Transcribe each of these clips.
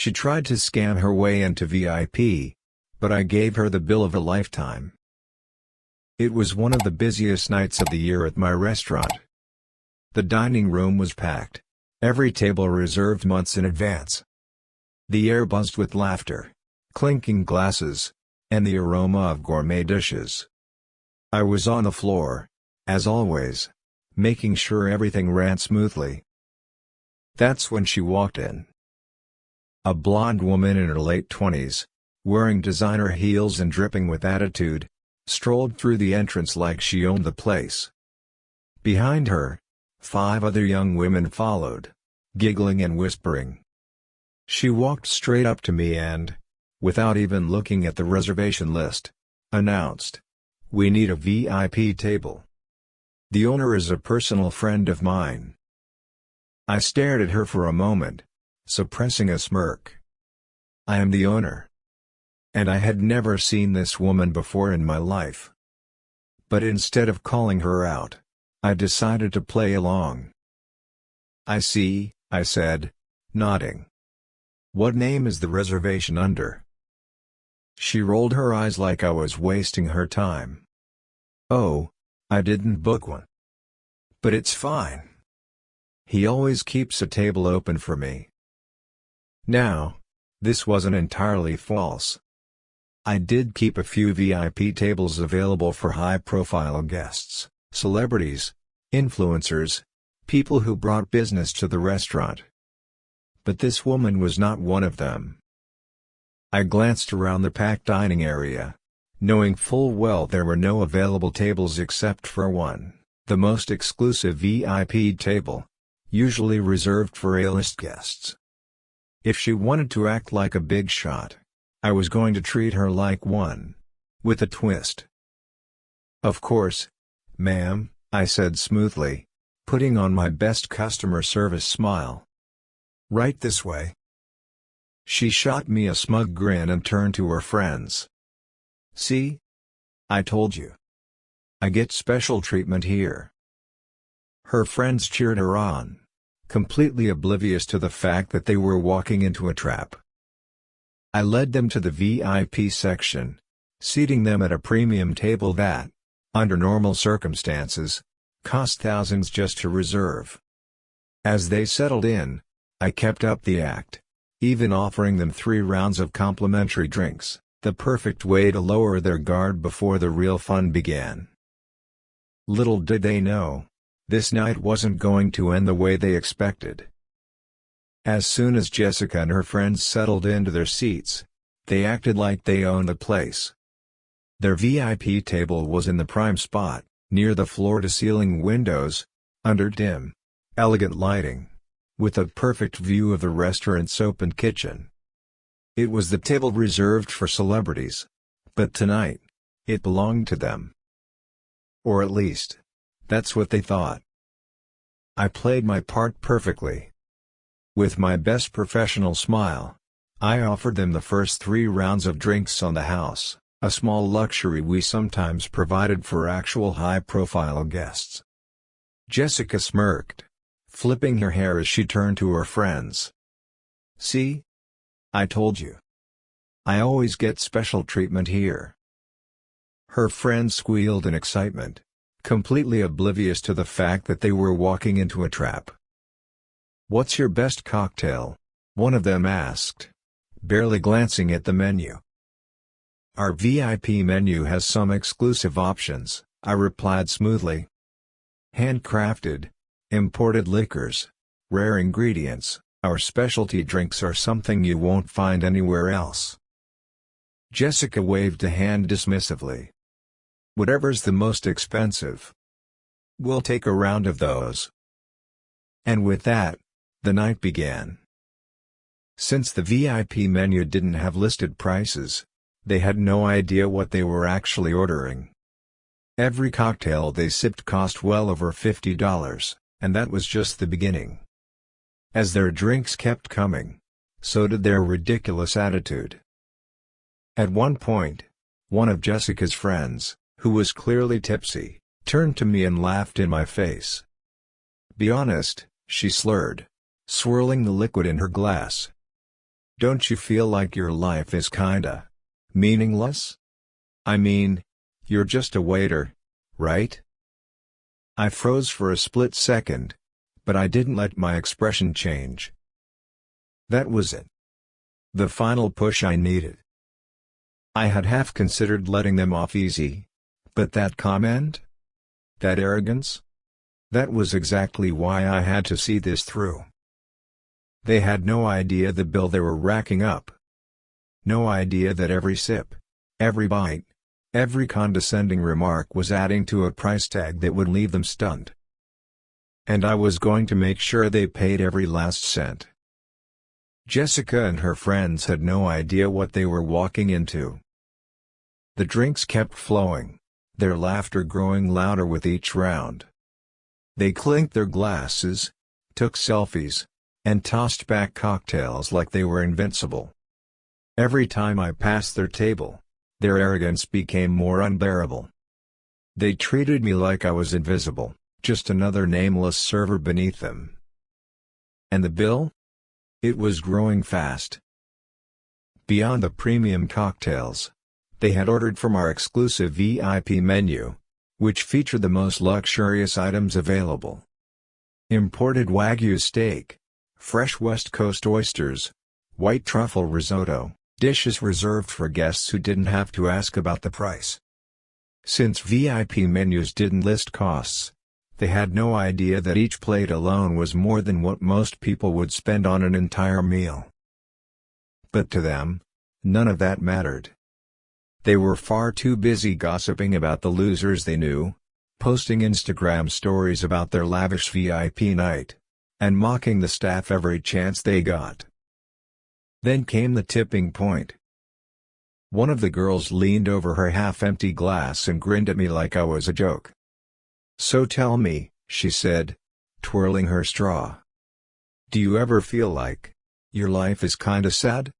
She tried to scam her way into VIP, but I gave her the bill of a lifetime. It was one of the busiest nights of the year at my restaurant. The dining room was packed, every table reserved months in advance. The air buzzed with laughter, clinking glasses, and the aroma of gourmet dishes. I was on the floor, as always, making sure everything ran smoothly. That's when she walked in. A blonde woman in her late 20s, wearing designer heels and dripping with attitude, strolled through the entrance like she owned the place. Behind her, 5 other young women followed, giggling and whispering. She walked straight up to me and, without even looking at the reservation list, announced, "We need a VIP table. The owner is a personal friend of mine." I stared at her for a moment, suppressing a smirk. I am the owner. And I had never seen this woman before in my life. But instead of calling her out, I decided to play along. "I see," I said, nodding. "What name is the reservation under?" She rolled her eyes like I was wasting her time. "Oh, I didn't book one. But it's fine. He always keeps a table open for me." Now, this wasn't entirely false. I did keep a few VIP tables available for high-profile guests, celebrities, influencers, people who brought business to the restaurant. But this woman was not one of them. I glanced around the packed dining area, knowing full well there were no available tables except for one, the most exclusive VIP table, usually reserved for A-list guests. If she wanted to act like a big shot, I was going to treat her like one, with a twist. "Of course, ma'am," I said smoothly, putting on my best customer service smile. "Right this way." She shot me a smug grin and turned to her friends. "See? I told you. I get special treatment here." Her friends cheered her on, completely oblivious to the fact that they were walking into a trap. I led them to the VIP section, seating them at a premium table that, under normal circumstances, cost thousands just to reserve. As they settled in, I kept up the act, even offering them 3 rounds of complimentary drinks, the perfect way to lower their guard before the real fun began. Little did they know, this night wasn't going to end the way they expected. As soon as Jessica and her friends settled into their seats, they acted like they owned the place. Their VIP table was in the prime spot, near the floor-to-ceiling windows, under dim, elegant lighting, with a perfect view of the restaurant's open kitchen. It was the table reserved for celebrities, but tonight, it belonged to them. Or at least, that's what they thought. I played my part perfectly. With my best professional smile, I offered them the first 3 rounds of drinks on the house, a small luxury we sometimes provided for actual high-profile guests. Jessica smirked, flipping her hair as she turned to her friends. "See? I told you. I always get special treatment here." Her friends squealed in excitement, completely oblivious to the fact that they were walking into a trap. "What's your best cocktail?" one of them asked, barely glancing at the menu. "Our VIP menu has some exclusive options," I replied smoothly. "Handcrafted, imported liquors, rare ingredients, our specialty drinks are something you won't find anywhere else." Jessica waved a hand dismissively. "Whatever's the most expensive. We'll take a round of those." And with that, the night began. Since the VIP menu didn't have listed prices, they had no idea what they were actually ordering. Every cocktail they sipped cost well over $50, and that was just the beginning. As their drinks kept coming, so did their ridiculous attitude. At one point, one of Jessica's friends, who was clearly tipsy, turned to me and laughed in my face. "Be honest," she slurred, swirling the liquid in her glass. Don't you feel like your life is kinda meaningless? I mean, you're just a waiter, right?" I froze for a split second, but I didn't let my expression change. That was it. The final push I needed. I had half considered letting them off easy, but that comment? That arrogance? That was exactly why I had to see this through. They had no idea the bill they were racking up. No idea that every sip, every bite, every condescending remark was adding to a price tag that would leave them stunned. And I was going to make sure they paid every last cent. Jessica and her friends had no idea what they were walking into. The drinks kept flowing, their laughter growing louder with each round. They clinked their glasses, took selfies, and tossed back cocktails like they were invincible. Every time I passed their table, their arrogance became more unbearable. They treated me like I was invisible, just another nameless server beneath them. And the bill? It was growing fast. Beyond the premium cocktails, they had ordered from our exclusive VIP menu, which featured the most luxurious items available. Imported Wagyu steak, fresh West Coast oysters, white truffle risotto, dishes reserved for guests who didn't have to ask about the price. Since VIP menus didn't list costs, they had no idea that each plate alone was more than what most people would spend on an entire meal. But to them, none of that mattered. They were far too busy gossiping about the losers they knew, posting Instagram stories about their lavish VIP night, and mocking the staff every chance they got. Then came the tipping point. One of the girls leaned over her half-empty glass and grinned at me like I was a joke. "So tell me," she said, twirling her straw. "Do you ever feel like your life is kinda sad?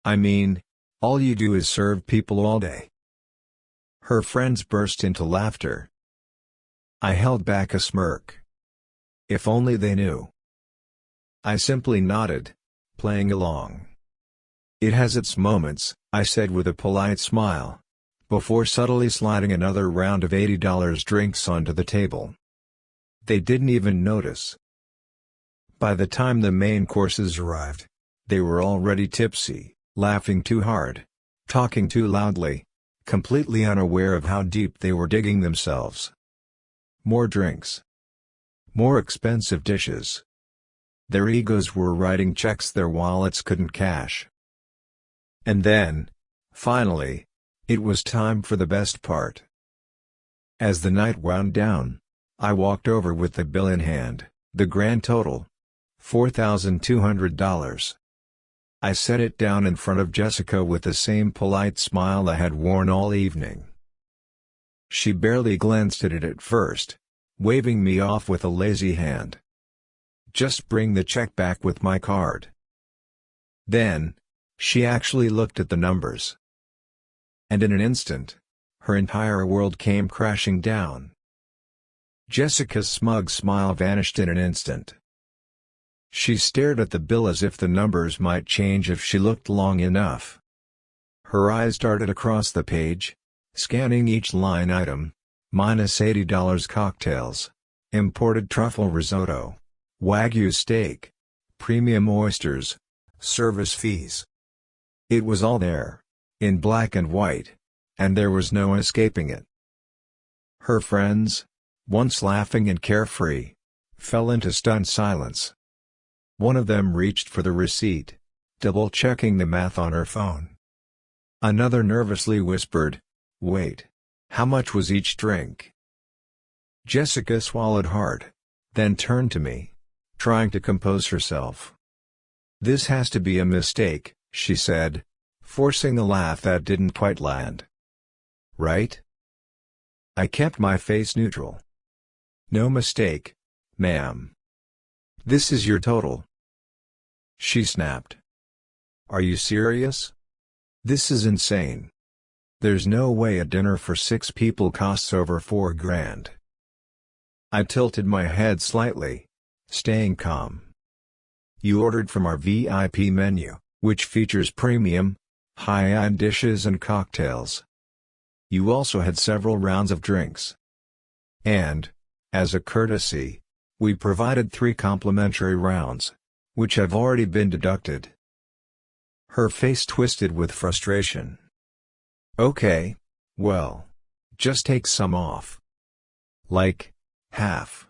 I mean, all you do is serve people all day." Her friends burst into laughter. I held back a smirk. If only they knew. I simply nodded, playing along. "It has its moments," I said with a polite smile, before subtly sliding another round of $80 drinks onto the table. They didn't even notice. By the time the main courses arrived, they were already tipsy, laughing too hard, talking too loudly, completely unaware of how deep they were digging themselves. More drinks. More expensive dishes. Their egos were writing checks their wallets couldn't cash. And then, finally, it was time for the best part. As the night wound down, I walked over with the bill in hand, the grand total, $4,200. I set it down in front of Jessica with the same polite smile I had worn all evening. She barely glanced at it at first, waving me off with a lazy hand. "Just bring the check back with my card." Then, she actually looked at the numbers. And in an instant, her entire world came crashing down. Jessica's smug smile vanished in an instant. She stared at the bill as if the numbers might change if she looked long enough. Her eyes darted across the page, scanning each line item, minus $80 cocktails, imported truffle risotto, Wagyu steak, premium oysters, service fees. It was all there, in black and white, and there was no escaping it. Her friends, once laughing and carefree, fell into stunned silence. One of them reached for the receipt, double-checking the math on her phone. Another nervously whispered, "Wait, how much was each drink?" Jessica swallowed hard, then turned to me, trying to compose herself. "This has to be a mistake," she said, forcing a laugh that didn't quite land. "Right?" I kept my face neutral. "No mistake, ma'am. This is your total." She snapped. "Are you serious? This is insane. There's no way a dinner for 6 people costs over $4,000. I tilted my head slightly, staying calm. "You ordered from our VIP menu, which features premium, high-end dishes and cocktails. You also had several rounds of drinks. And, as a courtesy, we provided 3 complimentary rounds, which have already been deducted. Her face twisted with frustration. Okay, well, just take some off. Like, half.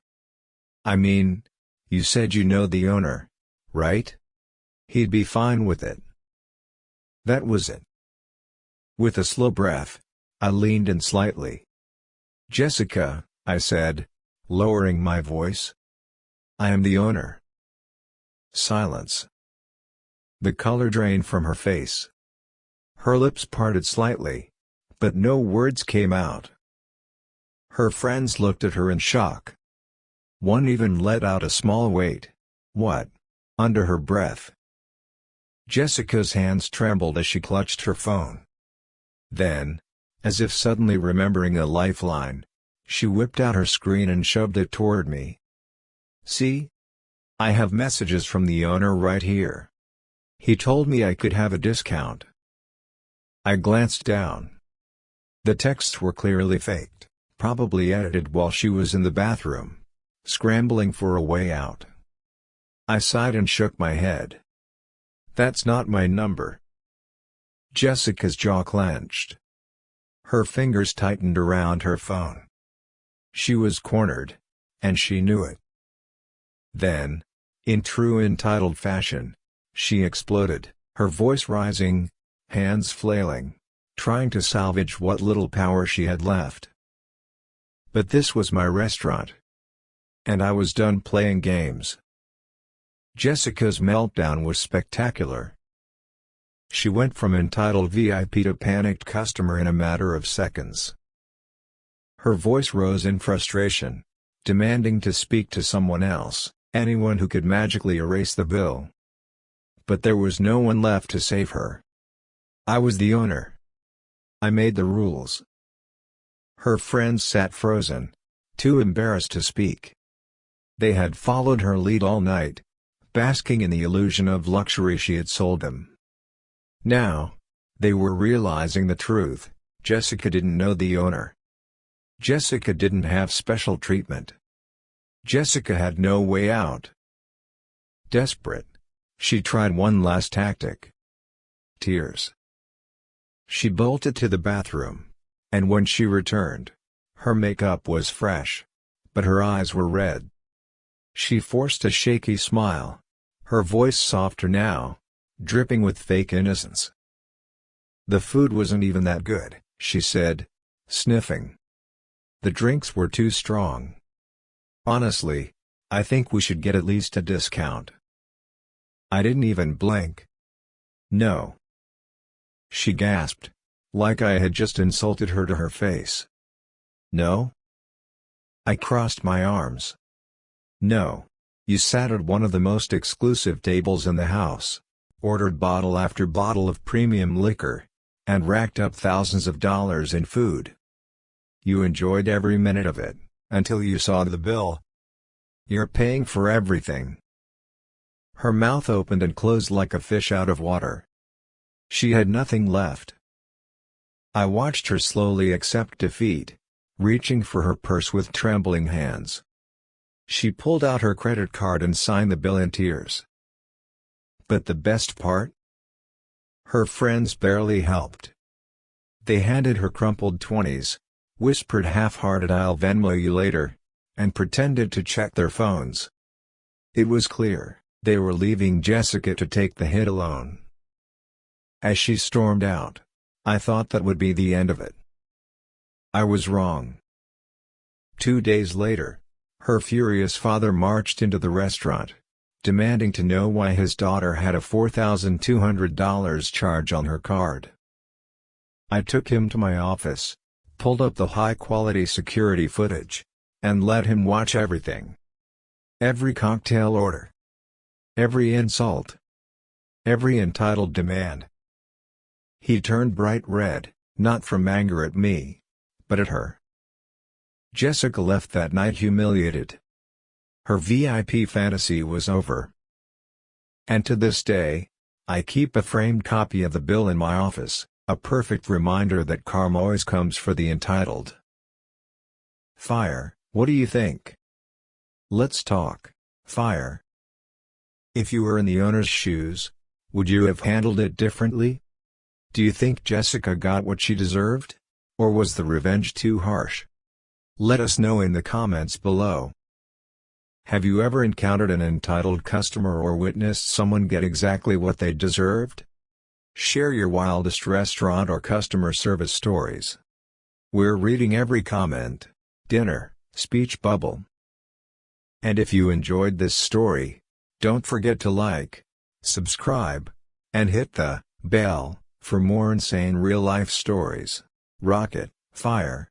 I mean, you said you know the owner, right? He'd be fine with it. That was it. With a slow breath, I leaned in slightly. Jessica, I said, lowering my voice. I am the owner. Silence. The color drained from her face. Her lips parted slightly, but no words came out. Her friends looked at her in shock. One even let out a small "wait, what?" under her breath. Jessica's hands trembled as she clutched her phone. Then, as if suddenly remembering a lifeline, she whipped out her screen and shoved it toward me. See? I have messages from the owner right here. He told me I could have a discount. I glanced down. The texts were clearly faked, probably edited while she was in the bathroom, scrambling for a way out. I sighed and shook my head. That's not my number. Jessica's jaw clenched. Her fingers tightened around her phone. She was cornered, and she knew it. Then, in true entitled fashion, she exploded, her voice rising, hands flailing, trying to salvage what little power she had left. But this was my restaurant. And I was done playing games. Jessica's meltdown was spectacular. She went from entitled VIP to panicked customer in a matter of seconds. Her voice rose in frustration, demanding to speak to someone else, anyone who could magically erase the bill. But there was no one left to save her. I was the owner. I made the rules. Her friends sat frozen, too embarrassed to speak. They had followed her lead all night, basking in the illusion of luxury she had sold them. Now, they were realizing the truth: Jessica didn't know the owner. Jessica didn't have special treatment. Jessica had no way out. Desperate, she tried one last tactic. Tears. She bolted to the bathroom, and when she returned, her makeup was fresh, but her eyes were red. She forced a shaky smile, her voice softer now, dripping with fake innocence. The food wasn't even that good, she said, sniffing. The drinks were too strong. Honestly, I think we should get at least a discount. I didn't even blink. No. She gasped, like I had just insulted her to her face. No? I crossed my arms. No. You sat at one of the most exclusive tables in the house, ordered bottle after bottle of premium liquor, and racked up thousands of dollars in food. You enjoyed every minute of it, until you saw the bill. You're paying for everything. Her mouth opened and closed like a fish out of water. She had nothing left. I watched her slowly accept defeat, reaching for her purse with trembling hands. She pulled out her credit card and signed the bill in tears. But the best part? Her friends barely helped. They handed her crumpled 20s, whispered half-hearted "I'll Venmo you later," and pretended to check their phones. It was clear, they were leaving Jessica to take the hit alone. As she stormed out, I thought that would be the end of it. I was wrong. 2 days later, her furious father marched into the restaurant, demanding to know why his daughter had a $4,200 charge on her card. I took him to my office, pulled up the high-quality security footage, and let him watch everything. Every cocktail order. Every insult. Every entitled demand. He turned bright red, not from anger at me, but at her. Jessica left that night humiliated. Her VIP fantasy was over. And to this day, I keep a framed copy of the bill in my office, a perfect reminder that karma always comes for the entitled. Fire, what do you think? Let's talk. Fire. If you were in the owner's shoes, would you have handled it differently? Do you think Jessica got what she deserved? Or was the revenge too harsh? Let us know in the comments below. Have you ever encountered an entitled customer or witnessed someone get exactly what they deserved? Share your wildest restaurant or customer service stories. We're reading every comment, dinner, speech bubble. And if you enjoyed this story, don't forget to like, subscribe, and hit the bell for more insane real-life stories. Rocket, fire.